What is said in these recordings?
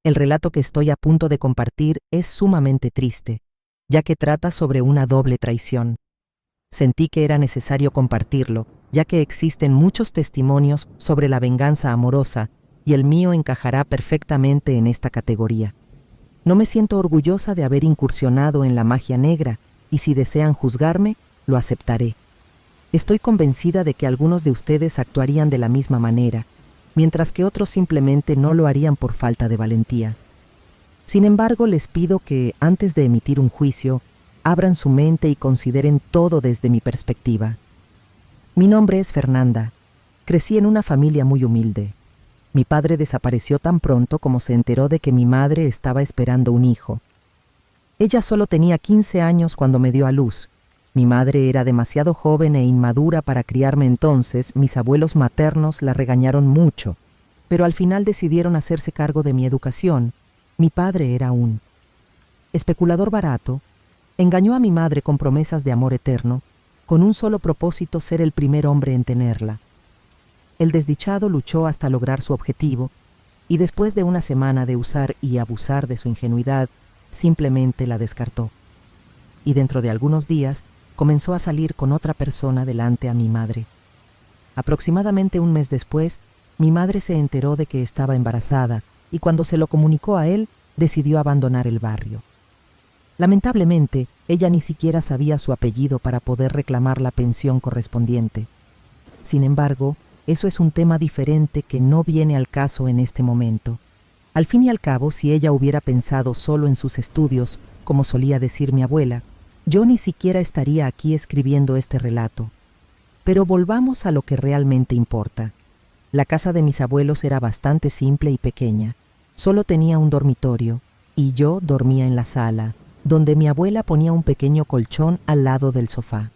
El relato que estoy a punto de compartir es sumamente triste, ya que trata sobre una doble traición. Sentí que era necesario compartirlo, ya que existen muchos testimonios sobre la venganza amorosa y el mío encajará perfectamente en esta categoría. No me siento orgullosa de haber incursionado en la magia negra y si desean juzgarme, lo aceptaré. Estoy convencida de que algunos de ustedes actuarían de la misma manera, mientras que otros simplemente no lo harían por falta de valentía. Sin embargo, les pido que, antes de emitir un juicio, abran su mente y consideren todo desde mi perspectiva. Mi nombre es Fernanda. Crecí en una familia muy humilde. Mi padre desapareció tan pronto como se enteró de que mi madre estaba esperando un hijo. Ella solo tenía 15 años cuando me dio a luz. Mi madre era demasiado joven e inmadura para criarme entonces. Mis abuelos maternos la regañaron mucho, pero al final decidieron hacerse cargo de mi educación. Mi padre era un especulador barato. Engañó a mi madre con promesas de amor eterno, con un solo propósito: ser el primer hombre en tenerla. El desdichado luchó hasta lograr su objetivo, y después de una semana de usar y abusar de su ingenuidad, simplemente la descartó. Y dentro de algunos días, comenzó a salir con otra persona delante a mi madre. Aproximadamente un mes después, mi madre se enteró de que estaba embarazada, y cuando se lo comunicó a él, decidió abandonar el barrio. Lamentablemente, ella ni siquiera sabía su apellido para poder reclamar la pensión correspondiente. Sin embargo, eso es un tema diferente que no viene al caso en este momento. Al fin y al cabo, si ella hubiera pensado solo en sus estudios, como solía decir mi abuela, yo ni siquiera estaría aquí escribiendo este relato. Pero volvamos a lo que realmente importa. La casa de mis abuelos era bastante simple y pequeña. Solo tenía un dormitorio, y yo dormía en la sala, donde mi abuela ponía un pequeño colchón al lado del sofá.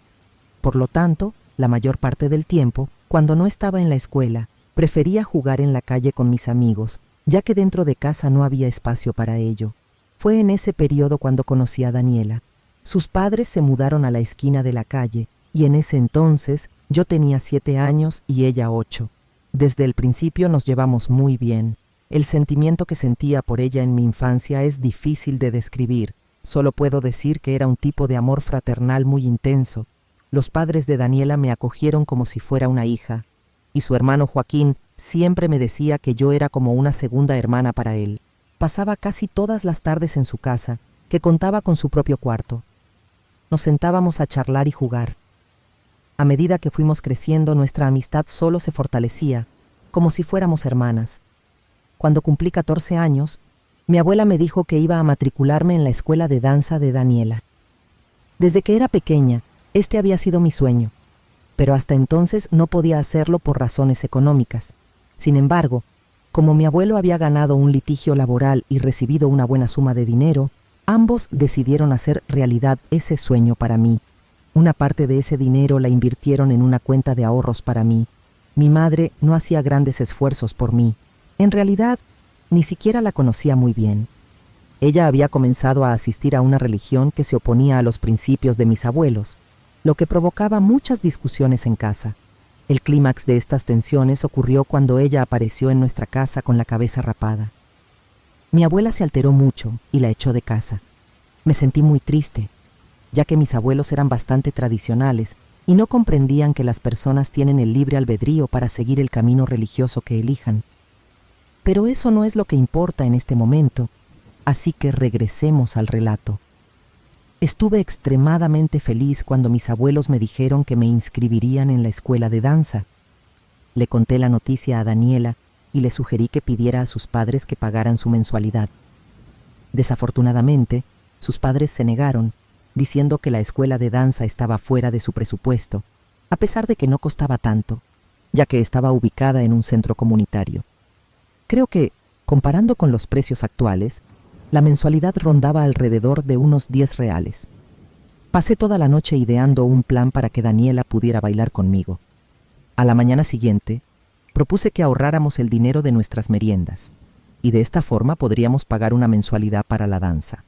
Por lo tanto, la mayor parte del tiempo, cuando no estaba en la escuela, prefería jugar en la calle con mis amigos, ya que dentro de casa no había espacio para ello. Fue en ese periodo cuando conocí a Daniela. Sus padres se mudaron a la esquina de la calle, y en ese entonces yo tenía 7 años y ella 8. Desde el principio nos llevamos muy bien. El sentimiento que sentía por ella en mi infancia es difícil de describir. Solo puedo decir que era un tipo de amor fraternal muy intenso. Los padres de Daniela me acogieron como si fuera una hija, y su hermano Joaquín siempre me decía que yo era como una segunda hermana para él. Pasaba casi todas las tardes en su casa, que contaba con su propio cuarto. Nos sentábamos a charlar y jugar. A medida que fuimos creciendo, nuestra amistad solo se fortalecía, como si fuéramos hermanas. Cuando cumplí 14 años, mi abuela me dijo que iba a matricularme en la escuela de danza de Daniela. Desde que era pequeña, este había sido mi sueño, pero hasta entonces no podía hacerlo por razones económicas. Sin embargo, como mi abuelo había ganado un litigio laboral y recibido una buena suma de dinero, ambos decidieron hacer realidad ese sueño para mí. Una parte de ese dinero la invirtieron en una cuenta de ahorros para mí. Mi madre no hacía grandes esfuerzos por mí. En realidad, ni siquiera la conocía muy bien. Ella había comenzado a asistir a una religión que se oponía a los principios de mis abuelos, lo que provocaba muchas discusiones en casa. El clímax de estas tensiones ocurrió cuando ella apareció en nuestra casa con la cabeza rapada. Mi abuela se alteró mucho y la echó de casa. Me sentí muy triste, ya que mis abuelos eran bastante tradicionales y no comprendían que las personas tienen el libre albedrío para seguir el camino religioso que elijan. Pero eso no es lo que importa en este momento, así que regresemos al relato. Estuve extremadamente feliz cuando mis abuelos me dijeron que me inscribirían en la escuela de danza. Le conté la noticia a Daniela y le sugerí que pidiera a sus padres que pagaran su mensualidad. Desafortunadamente, sus padres se negaron, diciendo que la escuela de danza estaba fuera de su presupuesto, a pesar de que no costaba tanto, ya que estaba ubicada en un centro comunitario. Creo que, comparando con los precios actuales, la mensualidad rondaba alrededor de unos 10 reales. Pasé toda la noche ideando un plan para que Daniela pudiera bailar conmigo. A la mañana siguiente, propuse que ahorráramos el dinero de nuestras meriendas, y de esta forma podríamos pagar una mensualidad para la danza.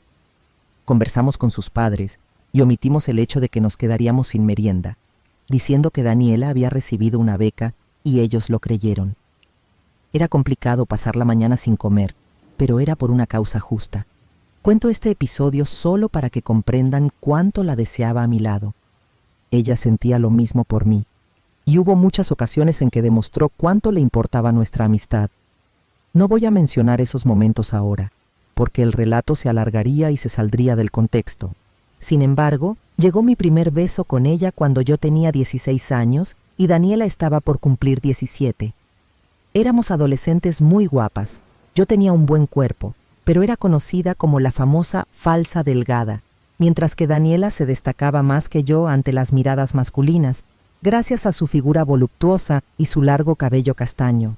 Conversamos con sus padres y omitimos el hecho de que nos quedaríamos sin merienda, diciendo que Daniela había recibido una beca y ellos lo creyeron. Era complicado pasar la mañana sin comer, pero era por una causa justa. Cuento este episodio solo para que comprendan cuánto la deseaba a mi lado. Ella sentía lo mismo por mí, y hubo muchas ocasiones en que demostró cuánto le importaba nuestra amistad. No voy a mencionar esos momentos ahora, porque el relato se alargaría y se saldría del contexto. Sin embargo, llegó mi primer beso con ella cuando yo tenía 16 años y Daniela estaba por cumplir 17. Éramos adolescentes muy guapas. Yo tenía un buen cuerpo, pero era conocida como la famosa falsa delgada, mientras que Daniela se destacaba más que yo ante las miradas masculinas, gracias a su figura voluptuosa y su largo cabello castaño.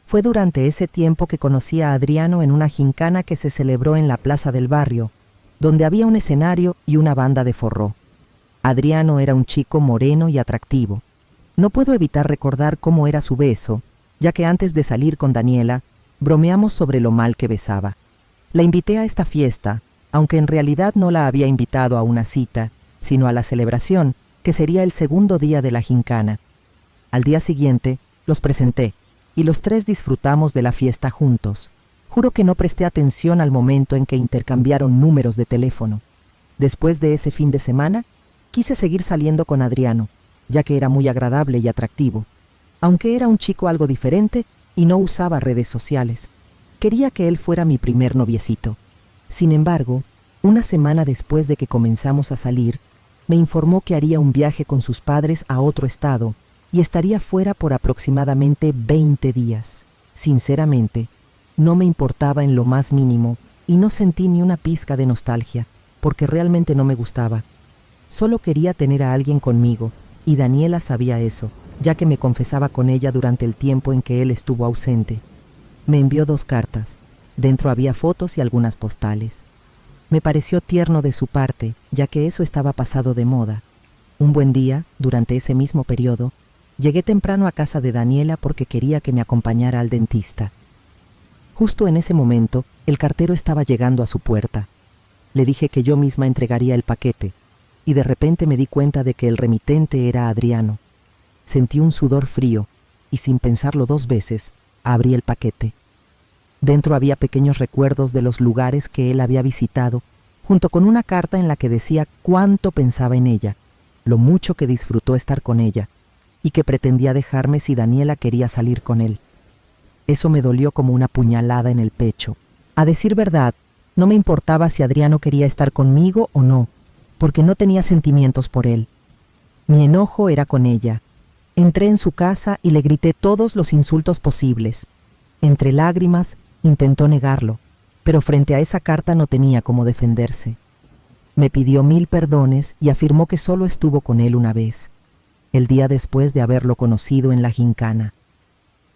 Fue durante ese tiempo que conocí a Adriano en una gincana que se celebró en la plaza del barrio, donde había un escenario y una banda de forró. Adriano era un chico moreno y atractivo. No puedo evitar recordar cómo era su beso, ya que antes de salir con Daniela, bromeamos sobre lo mal que besaba. La invité a esta fiesta, aunque en realidad no la había invitado a una cita, sino a la celebración, que sería el segundo día de la gincana. Al día siguiente, los presenté, y los tres disfrutamos de la fiesta juntos. Juro que no presté atención al momento en que intercambiaron números de teléfono. Después de ese fin de semana, quise seguir saliendo con Adriano, ya que era muy agradable y atractivo, aunque era un chico algo diferente y no usaba redes sociales. Quería que él fuera mi primer noviecito. Sin embargo, una semana después de que comenzamos a salir, me informó que haría un viaje con sus padres a otro estado y estaría fuera por aproximadamente 20 días. Sinceramente, no me importaba en lo más mínimo y no sentí ni una pizca de nostalgia, porque realmente no me gustaba. Solo quería tener a alguien conmigo, y Daniela sabía eso, ya que me confesaba con ella durante el tiempo en que él estuvo ausente. Me envió 2 cartas. Dentro había fotos y algunas postales. Me pareció tierno de su parte, ya que eso estaba pasado de moda. Un buen día, durante ese mismo periodo, llegué temprano a casa de Daniela porque quería que me acompañara al dentista. Justo en ese momento, el cartero estaba llegando a su puerta. Le dije que yo misma entregaría el paquete, y de repente me di cuenta de que el remitente era Adriano. Sentí un sudor frío, y sin pensarlo 2 veces, abrí el paquete. Dentro había pequeños recuerdos de los lugares que él había visitado, junto con una carta en la que decía cuánto pensaba en ella, lo mucho que disfrutó estar con ella, y que pretendía dejarme si Daniela quería salir con él. Eso me dolió como una puñalada en el pecho. A decir verdad, no me importaba si Adriano quería estar conmigo o no, porque no tenía sentimientos por él. Mi enojo era con ella. Entré en su casa y le grité todos los insultos posibles. Entre lágrimas, intentó negarlo, pero frente a esa carta no tenía cómo defenderse. Me pidió 1000 perdones y afirmó que solo estuvo con él una vez, el día después de haberlo conocido en la gincana.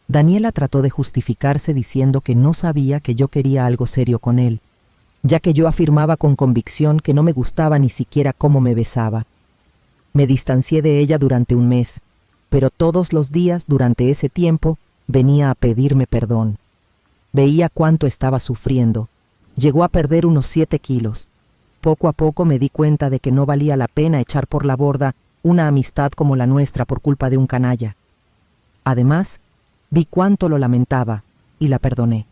Daniela trató de justificarse diciendo que no sabía que yo quería algo serio con él, ya que yo afirmaba con convicción que no me gustaba ni siquiera cómo me besaba. Me distancié de ella durante un mes, pero todos los días durante ese tiempo venía a pedirme perdón. Veía cuánto estaba sufriendo. Llegó a perder unos 7 kilos. Poco a poco me di cuenta de que no valía la pena echar por la borda una amistad como la nuestra por culpa de un canalla. Además, vi cuánto lo lamentaba y la perdoné.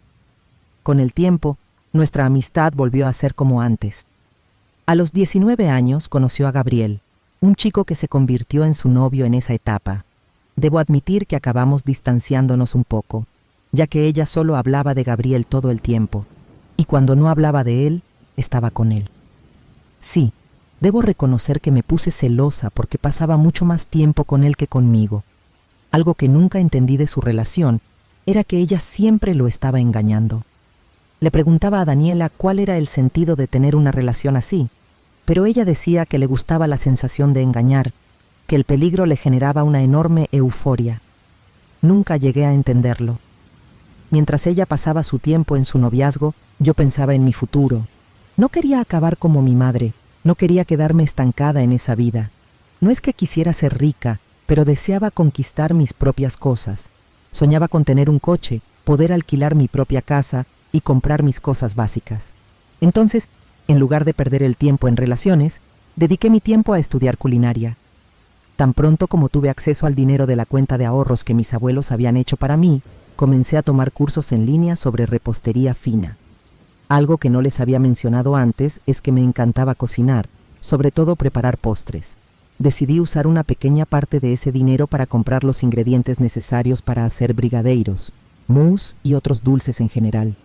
Con el tiempo, nuestra amistad volvió a ser como antes. A los 19 años conoció a Gabriel, un chico que se convirtió en su novio en esa etapa. Debo admitir que acabamos distanciándonos un poco, ya que ella solo hablaba de Gabriel todo el tiempo, y cuando no hablaba de él, estaba con él. Sí, debo reconocer que me puse celosa porque pasaba mucho más tiempo con él que conmigo. Algo que nunca entendí de su relación era que ella siempre lo estaba engañando. Le preguntaba a Daniela cuál era el sentido de tener una relación así, pero ella decía que le gustaba la sensación de engañar, que el peligro le generaba una enorme euforia. Nunca llegué a entenderlo. Mientras ella pasaba su tiempo en su noviazgo, yo pensaba en mi futuro. No quería acabar como mi madre, no quería quedarme estancada en esa vida. No es que quisiera ser rica, pero deseaba conquistar mis propias cosas. Soñaba con tener un coche, poder alquilar mi propia casa y comprar mis cosas básicas. Entonces, en lugar de perder el tiempo en relaciones, dediqué mi tiempo a estudiar culinaria. Tan pronto como tuve acceso al dinero de la cuenta de ahorros que mis abuelos habían hecho para mí, comencé a tomar cursos en línea sobre repostería fina. Algo que no les había mencionado antes es que me encantaba cocinar, sobre todo preparar postres. Decidí usar una pequeña parte de ese dinero para comprar los ingredientes necesarios para hacer brigadeiros, mousse y otros dulces en general.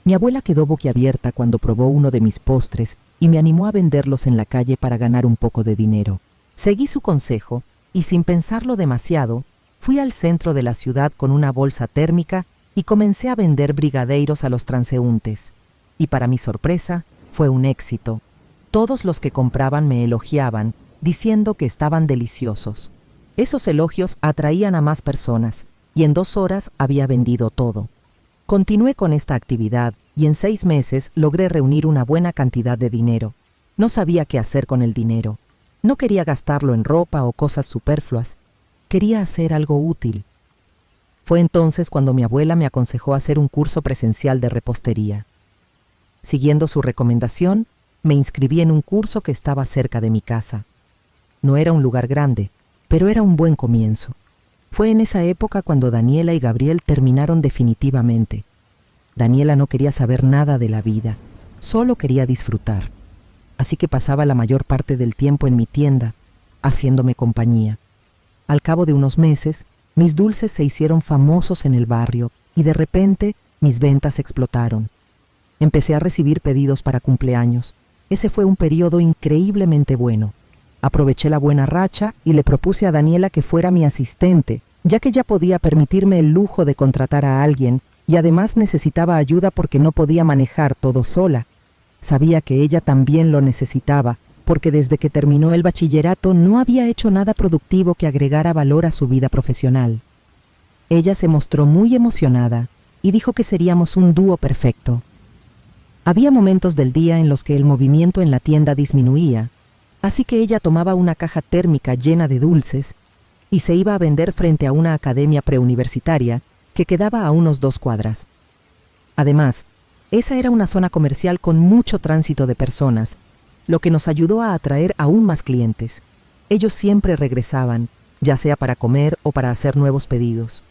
Mi abuela quedó boquiabierta cuando probó uno de mis postres y me animó a venderlos en la calle para ganar un poco de dinero. Seguí su consejo y, sin pensarlo demasiado, fui al centro de la ciudad con una bolsa térmica y comencé a vender brigadeiros a los transeúntes. Y para mi sorpresa, fue un éxito. Todos los que compraban me elogiaban, diciendo que estaban deliciosos. Esos elogios atraían a más personas, y en 2 horas había vendido todo. Continué con esta actividad y en 6 meses logré reunir una buena cantidad de dinero. No sabía qué hacer con el dinero. No quería gastarlo en ropa o cosas superfluas. Quería hacer algo útil. Fue entonces cuando mi abuela me aconsejó hacer un curso presencial de repostería. Siguiendo su recomendación, me inscribí en un curso que estaba cerca de mi casa. No era un lugar grande, pero era un buen comienzo. Fue en esa época cuando Daniela y Gabriel terminaron definitivamente. Daniela no quería saber nada de la vida, solo quería disfrutar. Así que pasaba la mayor parte del tiempo en mi tienda, haciéndome compañía. Al cabo de unos meses, mis dulces se hicieron famosos en el barrio y de repente mis ventas explotaron. Empecé a recibir pedidos para cumpleaños. Ese fue un periodo increíblemente bueno. Aproveché la buena racha y le propuse a Daniela que fuera mi asistente, ya que ya podía permitirme el lujo de contratar a alguien y además necesitaba ayuda porque no podía manejar todo sola. Sabía que ella también lo necesitaba, porque desde que terminó el bachillerato no había hecho nada productivo que agregara valor a su vida profesional. Ella se mostró muy emocionada y dijo que seríamos un dúo perfecto. Había momentos del día en los que el movimiento en la tienda disminuía, así que ella tomaba una caja térmica llena de dulces y se iba a vender frente a una academia preuniversitaria que quedaba a unos 2 cuadras. Además, esa era una zona comercial con mucho tránsito de personas, lo que nos ayudó a atraer aún más clientes. Ellos siempre regresaban, ya sea para comer o para hacer nuevos pedidos.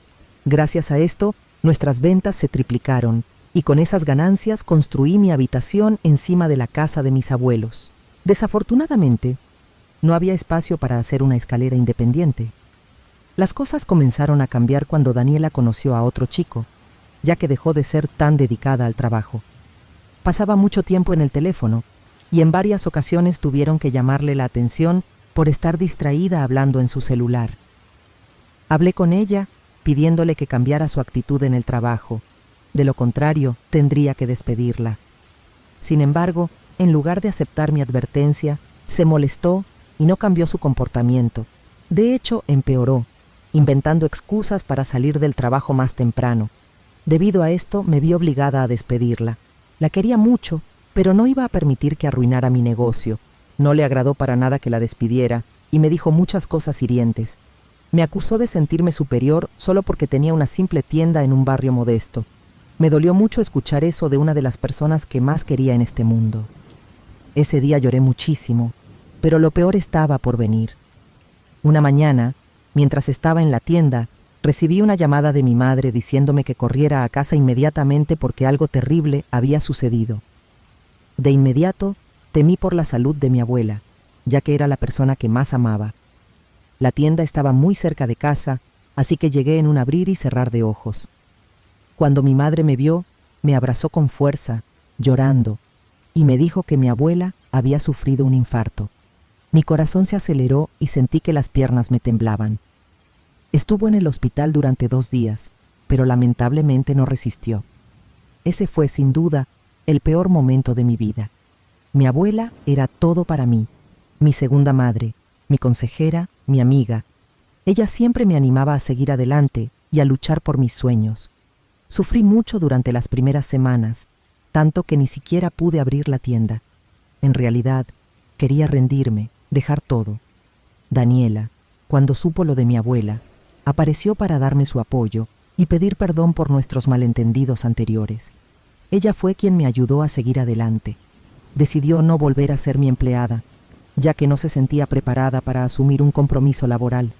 Gracias a esto, nuestras ventas se triplicaron y con esas ganancias construí mi habitación encima de la casa de mis abuelos. Desafortunadamente, no había espacio para hacer una escalera independiente. Las cosas comenzaron a cambiar cuando Daniela conoció a otro chico, ya que dejó de ser tan dedicada al trabajo. Pasaba mucho tiempo en el teléfono y en varias ocasiones tuvieron que llamarle la atención por estar distraída hablando en su celular. Hablé con ella pidiéndole que cambiara su actitud en el trabajo. De lo contrario, tendría que despedirla. Sin embargo, en lugar de aceptar mi advertencia, se molestó y no cambió su comportamiento. De hecho, empeoró, inventando excusas para salir del trabajo más temprano. Debido a esto, me vi obligada a despedirla. La quería mucho, pero no iba a permitir que arruinara mi negocio. No le agradó para nada que la despidiera y me dijo muchas cosas hirientes. Me acusó de sentirme superior solo porque tenía una simple tienda en un barrio modesto. Me dolió mucho escuchar eso de una de las personas que más quería en este mundo. Ese día lloré muchísimo, pero lo peor estaba por venir. Una mañana, mientras estaba en la tienda, recibí una llamada de mi madre diciéndome que corriera a casa inmediatamente porque algo terrible había sucedido. De inmediato, temí por la salud de mi abuela, ya que era la persona que más amaba. La tienda estaba muy cerca de casa, así que llegué en un abrir y cerrar de ojos. Cuando mi madre me vio, me abrazó con fuerza, llorando, y me dijo que mi abuela había sufrido un infarto. Mi corazón se aceleró y sentí que las piernas me temblaban. Estuvo en el hospital durante 2 días, pero lamentablemente no resistió. Ese fue, sin duda, el peor momento de mi vida. Mi abuela era todo para mí, mi segunda madre, mi consejera, mi amiga. Ella siempre me animaba a seguir adelante y a luchar por mis sueños. Sufrí mucho durante las primeras semanas, tanto que ni siquiera pude abrir la tienda. En realidad, quería rendirme, dejar todo. Daniela, cuando supo lo de mi abuela, apareció para darme su apoyo y pedir perdón por nuestros malentendidos anteriores. Ella fue quien me ayudó a seguir adelante. Decidió no volver a ser mi empleada, ya que no se sentía preparada para asumir un compromiso laboral.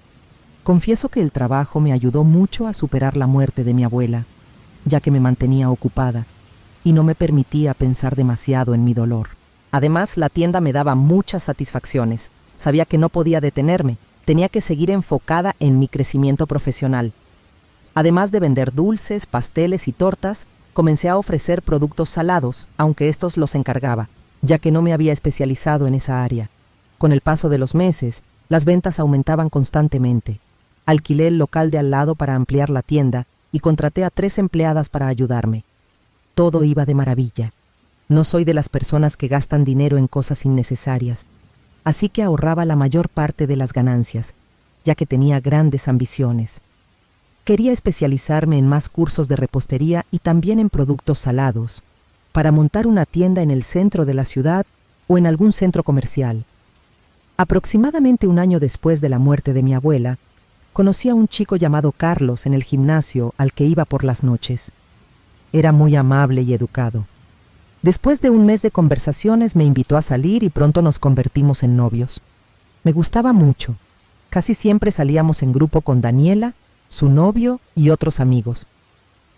Confieso que el trabajo me ayudó mucho a superar la muerte de mi abuela, ya que me mantenía ocupada. y no me permitía pensar demasiado en mi dolor. Además, la tienda me daba muchas satisfacciones. Sabía que no podía detenerme, tenía que seguir enfocada en mi crecimiento profesional. Además de vender dulces, pasteles y tortas, comencé a ofrecer productos salados, aunque estos los encargaba, ya que no me había especializado en esa área. Con el paso de los meses, las ventas aumentaban constantemente. Alquilé el local de al lado para ampliar la tienda y contraté a 3 empleadas para ayudarme. Todo iba de maravilla. No soy de las personas que gastan dinero en cosas innecesarias, así que ahorraba la mayor parte de las ganancias, ya que tenía grandes ambiciones. Quería especializarme en más cursos de repostería y también en productos salados, para montar una tienda en el centro de la ciudad o en algún centro comercial. Aproximadamente un año después de la muerte de mi abuela, conocí a un chico llamado Carlos en el gimnasio al que iba por las noches. Era muy amable y educado. Después de un mes de conversaciones me invitó a salir y pronto nos convertimos en novios. Me gustaba mucho. Casi siempre salíamos en grupo con Daniela, su novio y otros amigos.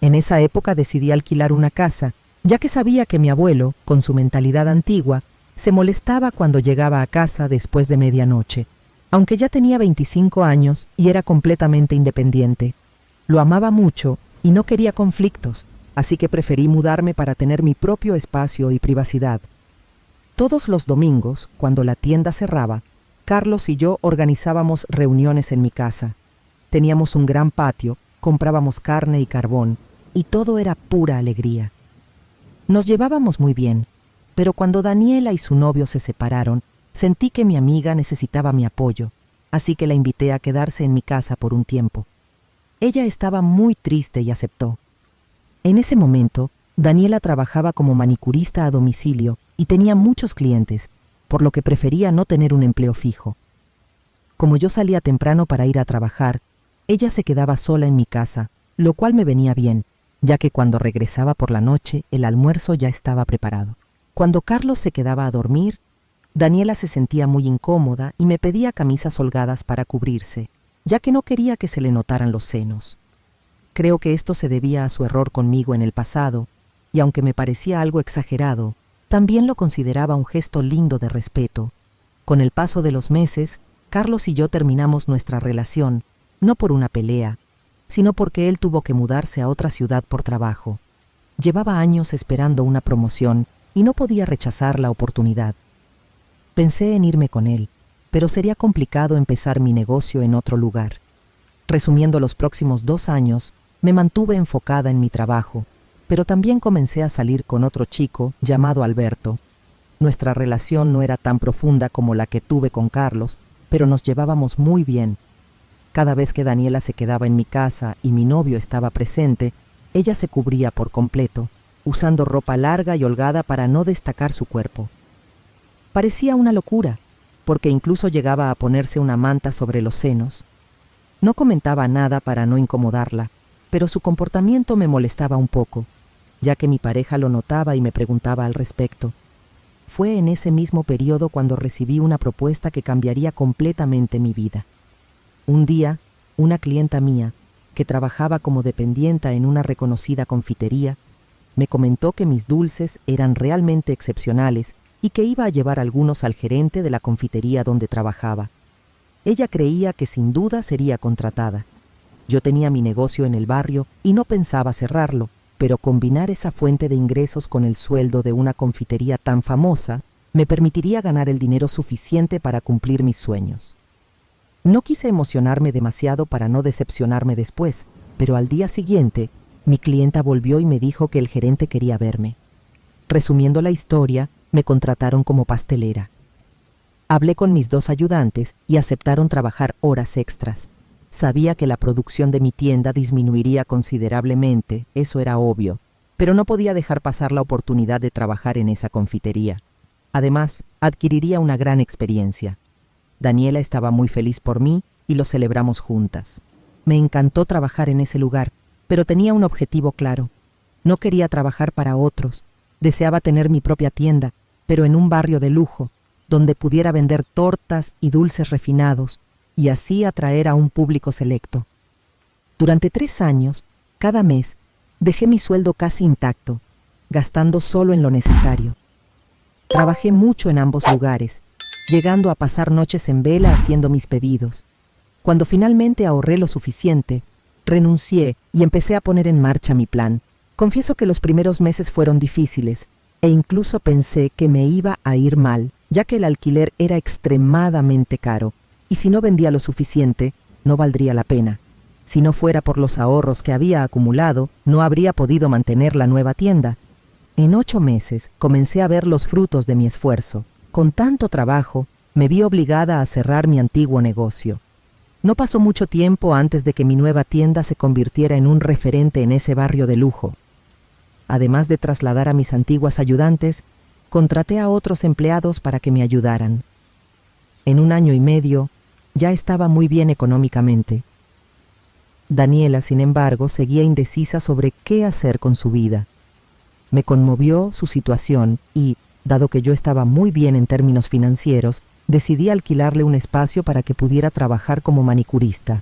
En esa época decidí alquilar una casa, ya que sabía que mi abuelo, con su mentalidad antigua, se molestaba cuando llegaba a casa después de medianoche, aunque ya tenía 25 años y era completamente independiente. Lo amaba mucho y no quería conflictos, así que preferí mudarme para tener mi propio espacio y privacidad. Todos los domingos, cuando la tienda cerraba, Carlos y yo organizábamos reuniones en mi casa. Teníamos un gran patio, comprábamos carne y carbón, y todo era pura alegría. Nos llevábamos muy bien, pero cuando Daniela y su novio se separaron, sentí que mi amiga necesitaba mi apoyo, así que la invité a quedarse en mi casa por un tiempo. Ella estaba muy triste y aceptó. En ese momento, Daniela trabajaba como manicurista a domicilio y tenía muchos clientes, por lo que prefería no tener un empleo fijo. Como yo salía temprano para ir a trabajar, ella se quedaba sola en mi casa, lo cual me venía bien, ya que cuando regresaba por la noche el almuerzo ya estaba preparado. Cuando Carlos se quedaba a dormir, Daniela se sentía muy incómoda y me pedía camisas holgadas para cubrirse, ya que no quería que se le notaran los senos. Creo que esto se debía a su error conmigo en el pasado, y aunque me parecía algo exagerado, también lo consideraba un gesto lindo de respeto. Con el paso de los meses, Carlos y yo terminamos nuestra relación, no por una pelea, sino porque él tuvo que mudarse a otra ciudad por trabajo. Llevaba años esperando una promoción y no podía rechazar la oportunidad. Pensé en irme con él, pero sería complicado empezar mi negocio en otro lugar. Resumiendo los próximos 2 años, me mantuve enfocada en mi trabajo, pero también comencé a salir con otro chico llamado Alberto. Nuestra relación no era tan profunda como la que tuve con Carlos, pero nos llevábamos muy bien. Cada vez que Daniela se quedaba en mi casa y mi novio estaba presente, ella se cubría por completo, usando ropa larga y holgada para no destacar su cuerpo. Parecía una locura, porque incluso llegaba a ponerse una manta sobre los senos. No comentaba nada para no incomodarla, pero su comportamiento me molestaba un poco, ya que mi pareja lo notaba y me preguntaba al respecto. Fue en ese mismo periodo cuando recibí una propuesta que cambiaría completamente mi vida. Un día, una clienta mía, que trabajaba como dependienta en una reconocida confitería, me comentó que mis dulces eran realmente excepcionales y que iba a llevar algunos al gerente de la confitería donde trabajaba. Ella creía que sin duda sería contratada. Yo tenía mi negocio en el barrio y no pensaba cerrarlo, pero combinar esa fuente de ingresos con el sueldo de una confitería tan famosa me permitiría ganar el dinero suficiente para cumplir mis sueños. No quise emocionarme demasiado para no decepcionarme después, pero al día siguiente, mi clienta volvió y me dijo que el gerente quería verme. Resumiendo la historia, me contrataron como pastelera. Hablé con mis 2 ayudantes y aceptaron trabajar horas extras. Sabía que la producción de mi tienda disminuiría considerablemente, eso era obvio, pero no podía dejar pasar la oportunidad de trabajar en esa confitería. Además, adquiriría una gran experiencia. Daniela estaba muy feliz por mí y lo celebramos juntas. Me encantó trabajar en ese lugar, pero tenía un objetivo claro. No quería trabajar para otros. Deseaba tener mi propia tienda, pero en un barrio de lujo, donde pudiera vender tortas y dulces refinados, y así atraer a un público selecto. Durante 3 años, cada mes, dejé mi sueldo casi intacto, gastando solo en lo necesario. Trabajé mucho en ambos lugares, llegando a pasar noches en vela haciendo mis pedidos. Cuando finalmente ahorré lo suficiente, renuncié y empecé a poner en marcha mi plan. Confieso que los primeros meses fueron difíciles e incluso pensé que me iba a ir mal, ya que el alquiler era extremadamente caro y si no vendía lo suficiente, no valdría la pena. Si no fuera por los ahorros que había acumulado, no habría podido mantener la nueva tienda. En 8 meses comencé a ver los frutos de mi esfuerzo. Con tanto trabajo, me vi obligada a cerrar mi antiguo negocio. No pasó mucho tiempo antes de que mi nueva tienda se convirtiera en un referente en ese barrio de lujo. Además de trasladar a mis antiguas ayudantes, contraté a otros empleados para que me ayudaran. En 1 año y medio, ya estaba muy bien económicamente. Daniela, sin embargo, seguía indecisa sobre qué hacer con su vida. Me conmovió su situación y, dado que yo estaba muy bien en términos financieros, decidí alquilarle un espacio para que pudiera trabajar como manicurista.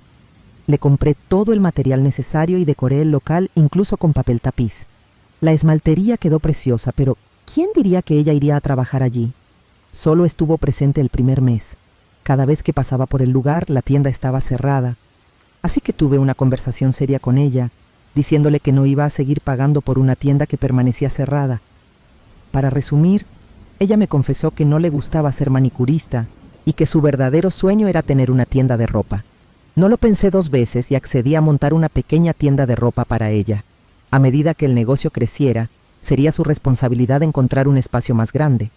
Le compré todo el material necesario y decoré el local incluso con papel tapiz. La esmaltería quedó preciosa, pero ¿quién diría que ella iría a trabajar allí? Solo estuvo presente el primer mes. Cada vez que pasaba por el lugar, la tienda estaba cerrada. Así que tuve una conversación seria con ella, diciéndole que no iba a seguir pagando por una tienda que permanecía cerrada. Para resumir, ella me confesó que no le gustaba ser manicurista y que su verdadero sueño era tener una tienda de ropa. No lo pensé 2 veces y accedí a montar una pequeña tienda de ropa para ella. A medida que el negocio creciera, sería su responsabilidad encontrar un espacio más grande.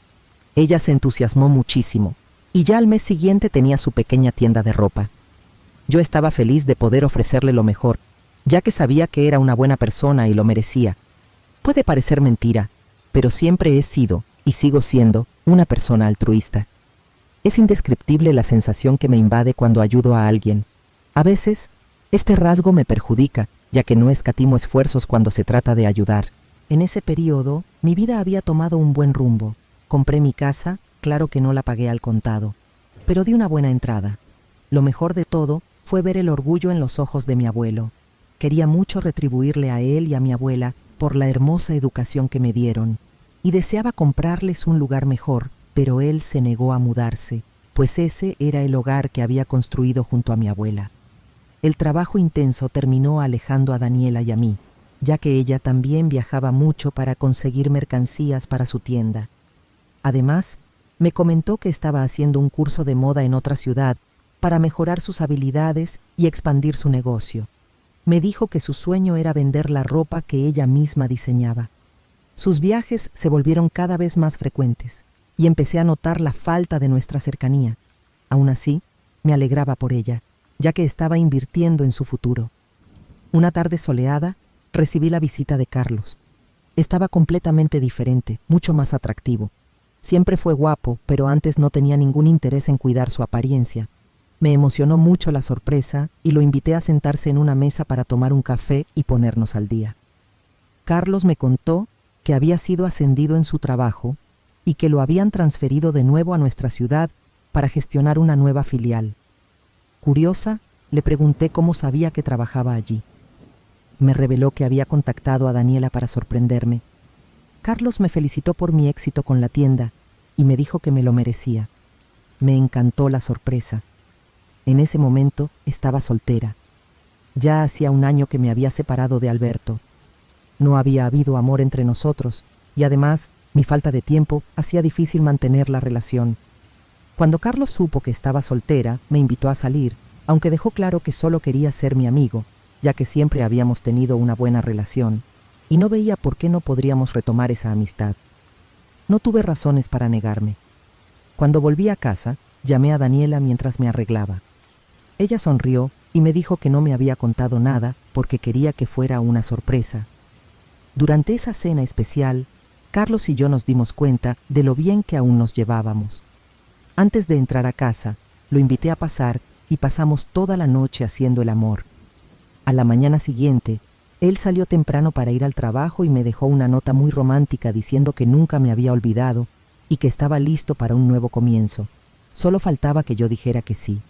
Ella se entusiasmó muchísimo y ya al mes siguiente tenía su pequeña tienda de ropa. Yo estaba feliz de poder ofrecerle lo mejor, ya que sabía que era una buena persona y lo merecía. Puede parecer mentira, pero siempre he sido, y sigo siendo, una persona altruista. Es indescriptible la sensación que me invade cuando ayudo a alguien. A veces, este rasgo me perjudica, ya que no escatimo esfuerzos cuando se trata de ayudar. En ese periodo, mi vida había tomado un buen rumbo. Compré mi casa, claro que no la pagué al contado, pero di una buena entrada. Lo mejor de todo fue ver el orgullo en los ojos de mi abuelo. Quería mucho retribuirle a él y a mi abuela por la hermosa educación que me dieron, y deseaba comprarles un lugar mejor, pero él se negó a mudarse, pues ese era el hogar que había construido junto a mi abuela. El trabajo intenso terminó alejando a Daniela y a mí, ya que ella también viajaba mucho para conseguir mercancías para su tienda. Además, me comentó que estaba haciendo un curso de moda en otra ciudad para mejorar sus habilidades y expandir su negocio. Me dijo que su sueño era vender la ropa que ella misma diseñaba. Sus viajes se volvieron cada vez más frecuentes y empecé a notar la falta de nuestra cercanía. Aún así, me alegraba por ella, ya que estaba invirtiendo en su futuro. Una tarde soleada, recibí la visita de Carlos. Estaba completamente diferente, mucho más atractivo. Siempre fue guapo, pero antes no tenía ningún interés en cuidar su apariencia. Me emocionó mucho la sorpresa y lo invité a sentarse en una mesa para tomar un café y ponernos al día. Carlos me contó que había sido ascendido en su trabajo y que lo habían transferido de nuevo a nuestra ciudad para gestionar una nueva filial. Curiosa, le pregunté cómo sabía que trabajaba allí. Me reveló que había contactado a Daniela para sorprenderme. Carlos me felicitó por mi éxito con la tienda y me dijo que me lo merecía. Me encantó la sorpresa. En ese momento estaba soltera. Ya hacía 1 año que me había separado de Alberto. No había habido amor entre nosotros y además mi falta de tiempo hacía difícil mantener la relación. Cuando Carlos supo que estaba soltera, me invitó a salir, aunque dejó claro que solo quería ser mi amigo, ya que siempre habíamos tenido una buena relación, y no veía por qué no podríamos retomar esa amistad. No tuve razones para negarme. Cuando volví a casa, llamé a Daniela mientras me arreglaba. Ella sonrió y me dijo que no me había contado nada porque quería que fuera una sorpresa. Durante esa cena especial, Carlos y yo nos dimos cuenta de lo bien que aún nos llevábamos. Antes de entrar a casa, lo invité a pasar y pasamos toda la noche haciendo el amor. A la mañana siguiente, él salió temprano para ir al trabajo y me dejó una nota muy romántica diciendo que nunca me había olvidado y que estaba listo para un nuevo comienzo. Solo faltaba que yo dijera que sí.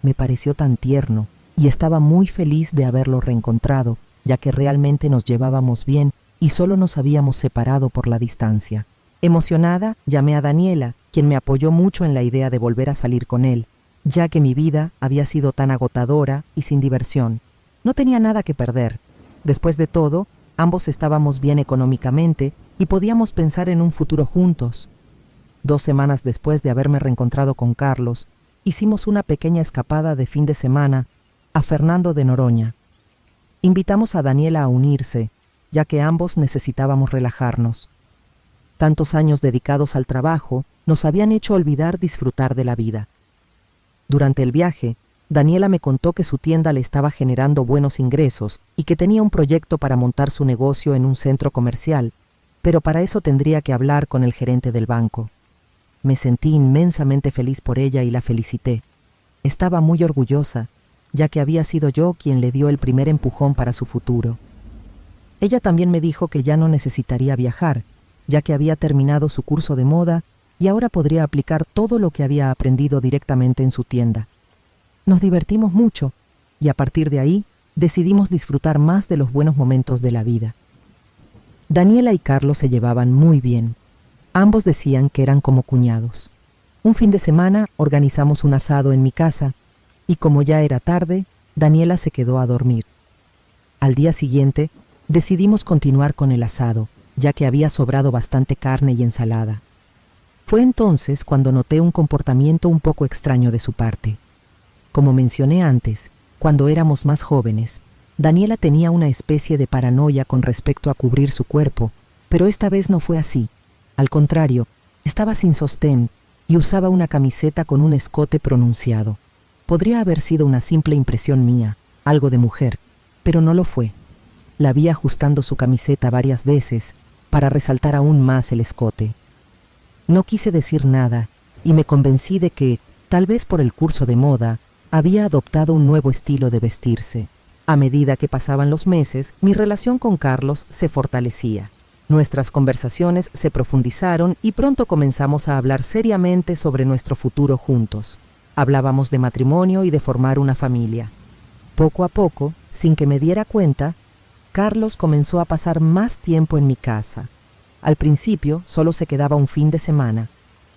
Me pareció tan tierno y estaba muy feliz de haberlo reencontrado, ya que realmente nos llevábamos bien y solo nos habíamos separado por la distancia. Emocionada, llamé a Daniela, quien me apoyó mucho en la idea de volver a salir con él, ya que mi vida había sido tan agotadora y sin diversión. No tenía nada que perder. Después de todo, ambos estábamos bien económicamente y podíamos pensar en un futuro juntos. 2 semanas después de haberme reencontrado con Carlos, hicimos una pequeña escapada de fin de semana a Fernando de Noroña. Invitamos a Daniela a unirse, ya que ambos necesitábamos relajarnos. Tantos años dedicados al trabajo nos habían hecho olvidar disfrutar de la vida. Durante el viaje, Daniela me contó que su tienda le estaba generando buenos ingresos y que tenía un proyecto para montar su negocio en un centro comercial, pero para eso tendría que hablar con el gerente del banco. Me sentí inmensamente feliz por ella y la felicité. Estaba muy orgullosa, ya que había sido yo quien le dio el primer empujón para su futuro. Ella también me dijo que ya no necesitaría viajar, ya que había terminado su curso de moda y ahora podría aplicar todo lo que había aprendido directamente en su tienda. Nos divertimos mucho y a partir de ahí decidimos disfrutar más de los buenos momentos de la vida. Daniela y Carlos se llevaban muy bien. Ambos decían que eran como cuñados. Un fin de semana organizamos un asado en mi casa y como ya era tarde, Daniela se quedó a dormir. Al día siguiente, decidimos continuar con el asado, ya que había sobrado bastante carne y ensalada. Fue entonces cuando noté un comportamiento un poco extraño de su parte. Como mencioné antes, cuando éramos más jóvenes, Daniela tenía una especie de paranoia con respecto a cubrir su cuerpo, pero esta vez no fue así. Al contrario, estaba sin sostén y usaba una camiseta con un escote pronunciado. Podría haber sido una simple impresión mía, algo de mujer, pero no lo fue. La vi ajustando su camiseta varias veces para resaltar aún más el escote. No quise decir nada y me convencí de que, tal vez por el curso de moda, había adoptado un nuevo estilo de vestirse. A medida que pasaban los meses, mi relación con Carlos se fortalecía. Nuestras conversaciones se profundizaron y pronto comenzamos a hablar seriamente sobre nuestro futuro juntos. Hablábamos de matrimonio y de formar una familia. Poco a poco, sin que me diera cuenta, Carlos comenzó a pasar más tiempo en mi casa. Al principio solo se quedaba un fin de semana,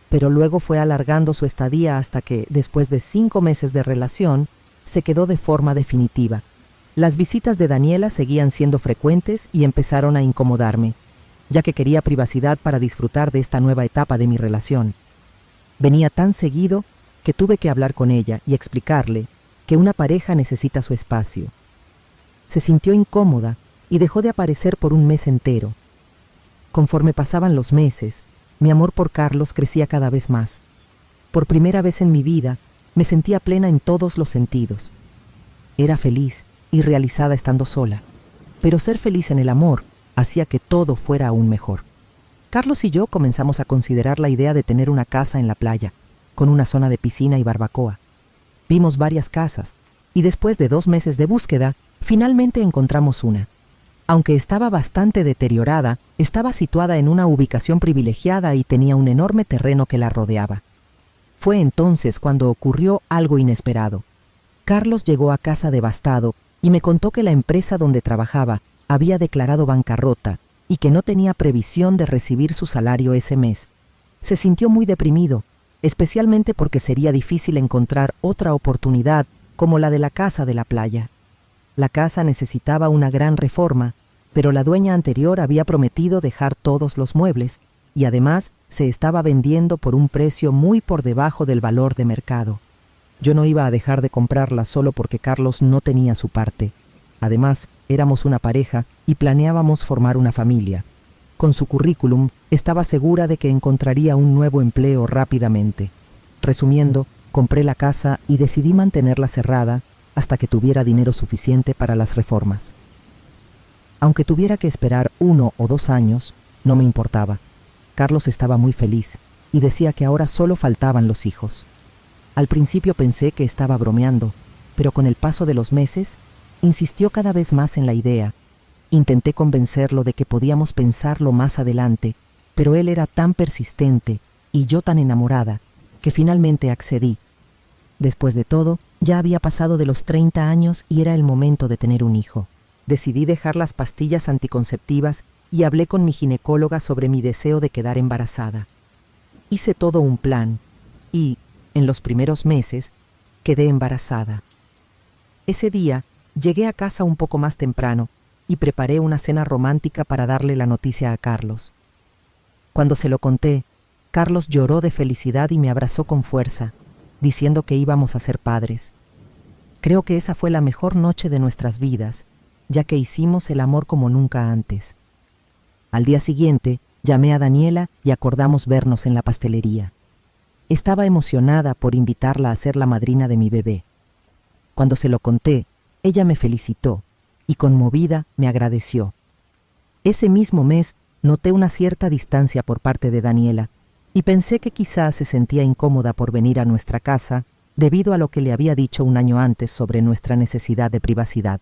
pero luego fue alargando su estadía hasta que, después de 5 meses de relación, se quedó de forma definitiva. Las visitas de Daniela seguían siendo frecuentes y empezaron a incomodarme, ya que quería privacidad para disfrutar de esta nueva etapa de mi relación. Venía tan seguido que tuve que hablar con ella y explicarle que una pareja necesita su espacio. Se sintió incómoda y dejó de aparecer por un mes entero. Conforme pasaban los meses, mi amor por Carlos crecía cada vez más. Por primera vez en mi vida, me sentía plena en todos los sentidos. Era feliz y realizada estando sola, pero ser feliz en el amor hacía que todo fuera aún mejor. Carlos y yo comenzamos a considerar la idea de tener una casa en la playa, con una zona de piscina y barbacoa. Vimos varias casas, y después de 2 meses de búsqueda, finalmente encontramos una. Aunque estaba bastante deteriorada, estaba situada en una ubicación privilegiada y tenía un enorme terreno que la rodeaba. Fue entonces cuando ocurrió algo inesperado. Carlos llegó a casa devastado y me contó que la empresa donde trabajaba había declarado bancarrota y que no tenía previsión de recibir su salario ese mes. Se sintió muy deprimido, especialmente porque sería difícil encontrar otra oportunidad como la de la casa de la playa. La casa necesitaba una gran reforma, pero la dueña anterior había prometido dejar todos los muebles y además se estaba vendiendo por un precio muy por debajo del valor de mercado. Yo no iba a dejar de comprarla solo porque Carlos no tenía su parte. Además, éramos una pareja y planeábamos formar una familia. Con su currículum, estaba segura de que encontraría un nuevo empleo rápidamente. Resumiendo, compré la casa y decidí mantenerla cerrada hasta que tuviera dinero suficiente para las reformas. Aunque tuviera que esperar 1 o 2 años, no me importaba. Carlos estaba muy feliz y decía que ahora solo faltaban los hijos. Al principio pensé que estaba bromeando, pero con el paso de los meses, insistió cada vez más en la idea. Intenté convencerlo de que podíamos pensarlo más adelante, pero él era tan persistente y yo tan enamorada que finalmente accedí. Después de todo, ya había pasado de los 30 años y era el momento de tener un hijo. Decidí dejar las pastillas anticonceptivas y hablé con mi ginecóloga sobre mi deseo de quedar embarazada. Hice todo un plan y, en los primeros meses, quedé embarazada. Ese día, llegué a casa un poco más temprano y preparé una cena romántica para darle la noticia a Carlos. Cuando se lo conté, Carlos lloró de felicidad y me abrazó con fuerza, diciendo que íbamos a ser padres. Creo que esa fue la mejor noche de nuestras vidas, ya que hicimos el amor como nunca antes. Al día siguiente, llamé a Daniela y acordamos vernos en la pastelería. Estaba emocionada por invitarla a ser la madrina de mi bebé. Cuando se lo conté, ella me felicitó y conmovida me agradeció. Ese mismo mes noté una cierta distancia por parte de Daniela y pensé que quizás se sentía incómoda por venir a nuestra casa debido a lo que le había dicho un año antes sobre nuestra necesidad de privacidad.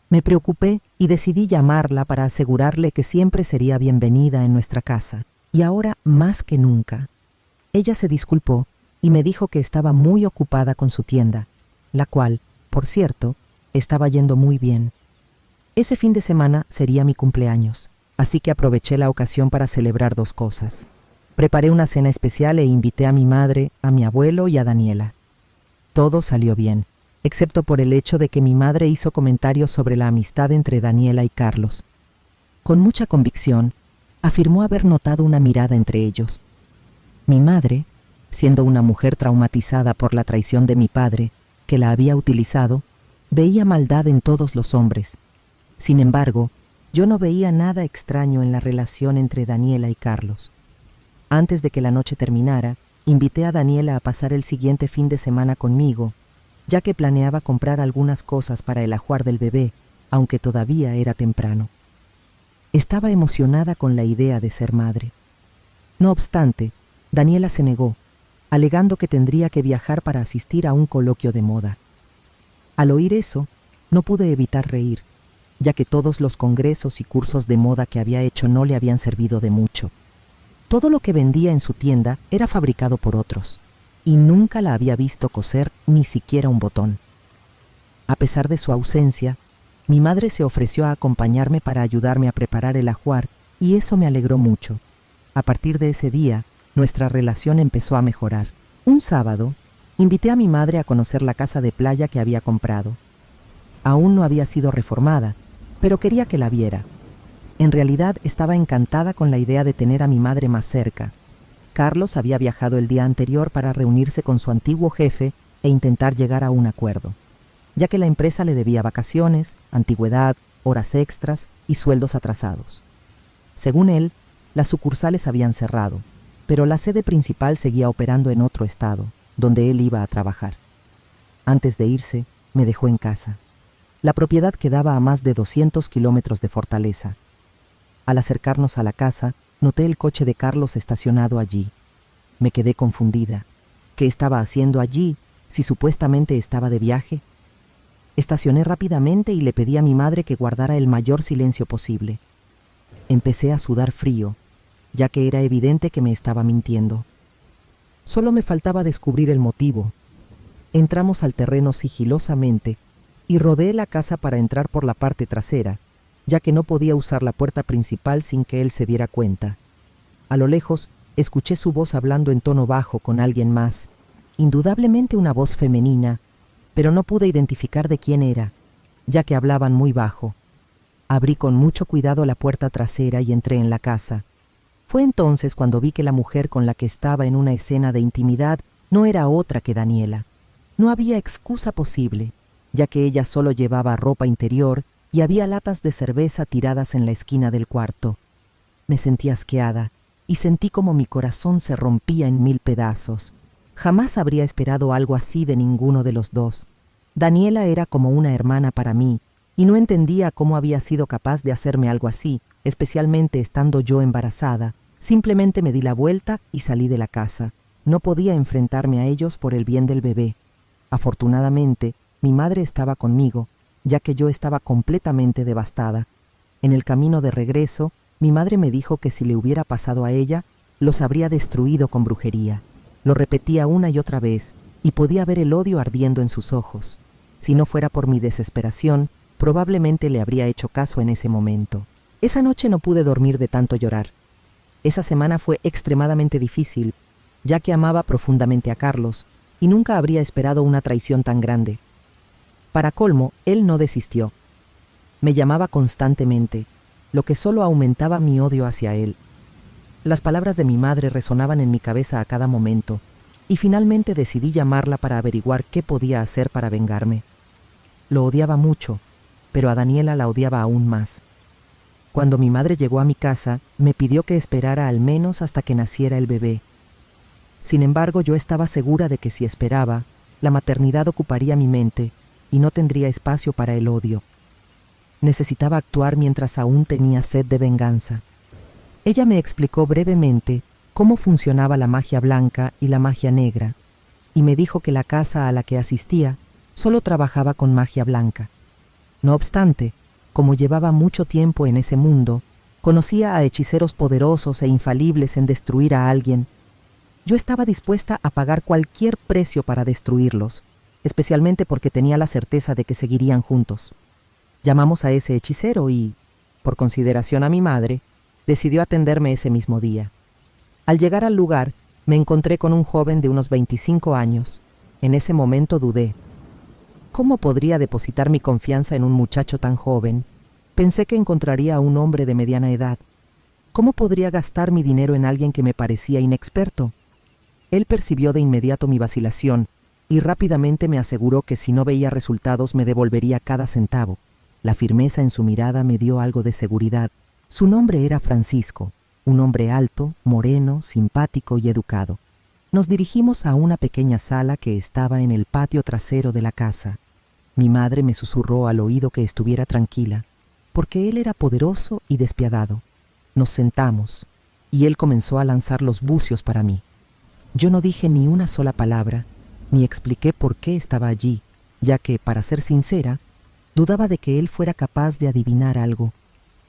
Me preocupé y decidí llamarla para asegurarle que siempre sería bienvenida en nuestra casa, y ahora más que nunca. Ella se disculpó y me dijo que estaba muy ocupada con su tienda, la cual, por cierto, estaba yendo muy bien. Ese fin de semana sería mi cumpleaños, así que aproveché la ocasión para celebrar dos cosas. Preparé una cena especial e invité a mi madre, a mi abuelo y a Daniela. Todo salió bien, excepto por el hecho de que mi madre hizo comentarios sobre la amistad entre Daniela y Carlos. Con mucha convicción, afirmó haber notado una mirada entre ellos. Mi madre, siendo una mujer traumatizada por la traición de mi padre, que la había utilizado, veía maldad en todos los hombres. Sin embargo, yo no veía nada extraño en la relación entre Daniela y Carlos. Antes de que la noche terminara, invité a Daniela a pasar el siguiente fin de semana conmigo, ya que planeaba comprar algunas cosas para el ajuar del bebé, aunque todavía era temprano. Estaba emocionada con la idea de ser madre. No obstante, Daniela se negó, alegando que tendría que viajar para asistir a un coloquio de moda. Al oír eso, no pude evitar reír, ya que todos los congresos y cursos de moda que había hecho no le habían servido de mucho. Todo lo que vendía en su tienda era fabricado por otros, y nunca la había visto coser ni siquiera un botón. A pesar de su ausencia, mi madre se ofreció a acompañarme para ayudarme a preparar el ajuar, y eso me alegró mucho. A partir de ese día, nuestra relación empezó a mejorar. Un sábado, invité a mi madre a conocer la casa de playa que había comprado. Aún no había sido reformada, pero quería que la viera. En realidad estaba encantada con la idea de tener a mi madre más cerca. Carlos había viajado el día anterior para reunirse con su antiguo jefe e intentar llegar a un acuerdo, ya que la empresa le debía vacaciones, antigüedad, horas extras y sueldos atrasados. Según él, las sucursales habían cerrado, pero la sede principal seguía operando en otro estado, donde él iba a trabajar. Antes de irse, me dejó en casa. La propiedad quedaba a más de 200 kilómetros de Fortaleza. Al acercarnos a la casa, noté el coche de Carlos estacionado allí. Me quedé confundida. ¿Qué estaba haciendo allí, si supuestamente estaba de viaje? Estacioné rápidamente y le pedí a mi madre que guardara el mayor silencio posible. Empecé a sudar frío, ya que era evidente que me estaba mintiendo. Solo me faltaba descubrir el motivo. Entramos al terreno sigilosamente y rodeé la casa para entrar por la parte trasera, ya que no podía usar la puerta principal sin que él se diera cuenta. A lo lejos, escuché su voz hablando en tono bajo con alguien más, indudablemente una voz femenina, pero no pude identificar de quién era, ya que hablaban muy bajo. Abrí con mucho cuidado la puerta trasera y entré en la casa. Fue entonces cuando vi que la mujer con la que estaba en una escena de intimidad no era otra que Daniela. No había excusa posible, ya que ella solo llevaba ropa interior y había latas de cerveza tiradas en la esquina del cuarto. Me sentí asqueada y sentí como mi corazón se rompía en 1000 pedazos. Jamás habría esperado algo así de ninguno de los dos. Daniela era como una hermana para mí, y no entendía cómo había sido capaz de hacerme algo así, especialmente estando yo embarazada. Simplemente me di la vuelta y salí de la casa. No podía enfrentarme a ellos por el bien del bebé. Afortunadamente, mi madre estaba conmigo, ya que yo estaba completamente devastada. En el camino de regreso, mi madre me dijo que si le hubiera pasado a ella, los habría destruido con brujería. Lo repetía una y otra vez, y podía ver el odio ardiendo en sus ojos. Si no fuera por mi desesperación, probablemente le habría hecho caso en ese momento. Esa noche no pude dormir de tanto llorar. Esa semana fue extremadamente difícil, ya que amaba profundamente a Carlos y nunca habría esperado una traición tan grande. Para colmo, él no desistió. Me llamaba constantemente, lo que solo aumentaba mi odio hacia él. Las palabras de mi madre resonaban en mi cabeza a cada momento, y finalmente decidí llamarla para averiguar qué podía hacer para vengarme. Lo odiaba mucho, pero a Daniela la odiaba aún más. Cuando mi madre llegó a mi casa, me pidió que esperara al menos hasta que naciera el bebé. Sin embargo, yo estaba segura de que si esperaba, la maternidad ocuparía mi mente y no tendría espacio para el odio. Necesitaba actuar mientras aún tenía sed de venganza. Ella me explicó brevemente cómo funcionaba la magia blanca y la magia negra, y me dijo que la casa a la que asistía solo trabajaba con magia blanca. No obstante, como llevaba mucho tiempo en ese mundo, conocía a hechiceros poderosos e infalibles en destruir a alguien. Yo estaba dispuesta a pagar cualquier precio para destruirlos, especialmente porque tenía la certeza de que seguirían juntos. Llamamos a ese hechicero y, por consideración a mi madre, decidió atenderme ese mismo día. Al llegar al lugar, me encontré con un joven de unos 25 años. En ese momento dudé. ¿Cómo podría depositar mi confianza en un muchacho tan joven? Pensé que encontraría a un hombre de mediana edad. ¿Cómo podría gastar mi dinero en alguien que me parecía inexperto? Él percibió de inmediato mi vacilación y rápidamente me aseguró que si no veía resultados me devolvería cada centavo. La firmeza en su mirada me dio algo de seguridad. Su nombre era Francisco, un hombre alto, moreno, simpático y educado. Nos dirigimos a una pequeña sala que estaba en el patio trasero de la casa. Mi madre me susurró al oído que estuviera tranquila, porque él era poderoso y despiadado. Nos sentamos, y él comenzó a lanzar los bucios para mí. Yo no dije ni una sola palabra, ni expliqué por qué estaba allí, ya que, para ser sincera, dudaba de que él fuera capaz de adivinar algo.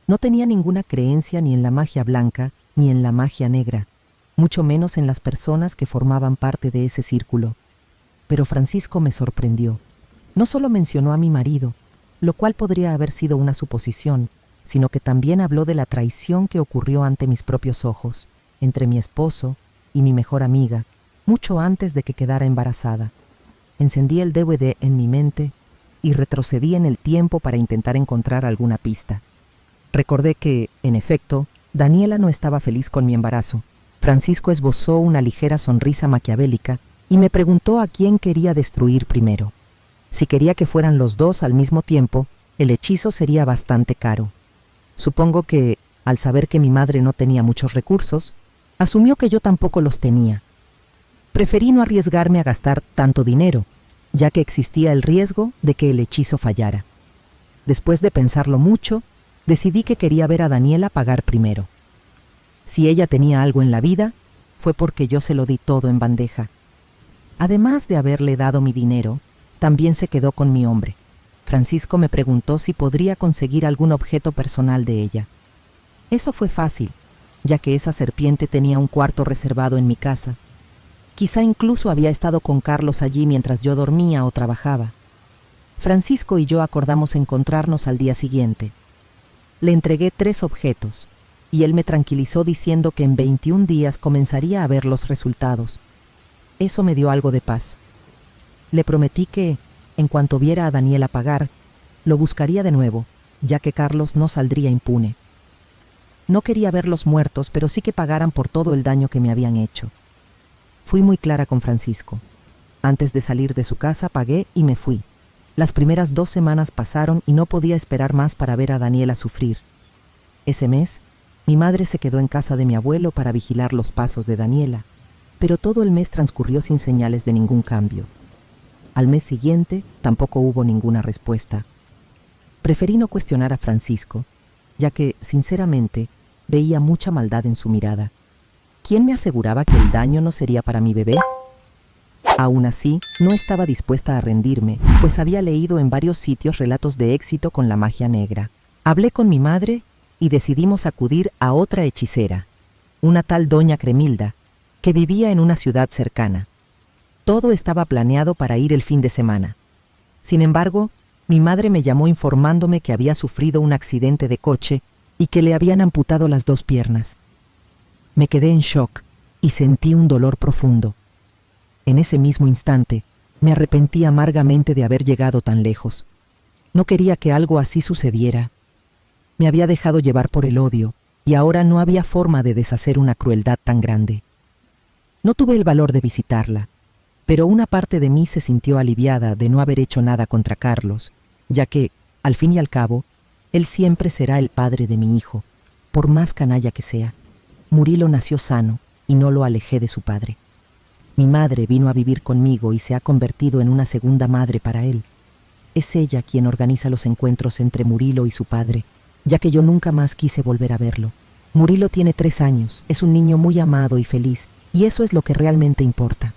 No tenía ninguna creencia ni en la magia blanca ni en la magia negra, mucho menos en las personas que formaban parte de ese círculo. Pero Francisco me sorprendió. No solo mencionó a mi marido, lo cual podría haber sido una suposición, sino que también habló de la traición que ocurrió ante mis propios ojos, entre mi esposo y mi mejor amiga, mucho antes de que quedara embarazada. Encendí el DVD en mi mente y retrocedí en el tiempo para intentar encontrar alguna pista. Recordé que, en efecto, Daniela no estaba feliz con mi embarazo. Francisco esbozó una ligera sonrisa maquiavélica y me preguntó a quién quería destruir primero. Si quería que fueran los dos al mismo tiempo, el hechizo sería bastante caro. Supongo que, al saber que mi madre no tenía muchos recursos, asumió que yo tampoco los tenía. Preferí no arriesgarme a gastar tanto dinero, ya que existía el riesgo de que el hechizo fallara. Después de pensarlo mucho, decidí que quería ver a Daniela pagar primero. Si ella tenía algo en la vida, fue porque yo se lo di todo en bandeja. Además de haberle dado mi dinero, también se quedó con mi hombre. Francisco me preguntó si podría conseguir algún objeto personal de ella. Eso fue fácil, ya que esa serpiente tenía un cuarto reservado en mi casa. Quizá incluso había estado con Carlos allí mientras yo dormía o trabajaba. Francisco y yo acordamos encontrarnos al día siguiente. Le entregué 3 objetos, y él me tranquilizó diciendo que en 21 días comenzaría a ver los resultados. Eso me dio algo de paz. Le prometí que, en cuanto viera a Daniela pagar, lo buscaría de nuevo, ya que Carlos no saldría impune. No quería verlos muertos, pero sí que pagaran por todo el daño que me habían hecho. Fui muy clara con Francisco. Antes de salir de su casa pagué y me fui. Las primeras 2 semanas pasaron y no podía esperar más para ver a Daniela sufrir. Ese mes, mi madre se quedó en casa de mi abuelo para vigilar los pasos de Daniela, pero todo el mes transcurrió sin señales de ningún cambio. Al mes siguiente tampoco hubo ninguna respuesta. Preferí no cuestionar a Francisco, ya que, sinceramente, veía mucha maldad en su mirada. ¿Quién me aseguraba que el daño no sería para mi bebé? Aún así, no estaba dispuesta a rendirme, pues había leído en varios sitios relatos de éxito con la magia negra. Hablé con mi madre y decidimos acudir a otra hechicera, una tal doña Cremilda, que vivía en una ciudad cercana. Todo estaba planeado para ir el fin de semana. Sin embargo, mi madre me llamó informándome que había sufrido un accidente de coche y que le habían amputado las 2 piernas. Me quedé en shock y sentí un dolor profundo. En ese mismo instante, me arrepentí amargamente de haber llegado tan lejos. No quería que algo así sucediera. Me había dejado llevar por el odio y ahora no había forma de deshacer una crueldad tan grande. No tuve el valor de visitarla, pero una parte de mí se sintió aliviada de no haber hecho nada contra Carlos, ya que, al fin y al cabo, él siempre será el padre de mi hijo, por más canalla que sea. Murilo nació sano y no lo alejé de su padre. Mi madre vino a vivir conmigo y se ha convertido en una segunda madre para él. Es ella quien organiza los encuentros entre Murilo y su padre, ya que yo nunca más quise volver a verlo. Murilo tiene 3 años, es un niño muy amado y feliz, y eso es lo que realmente importa.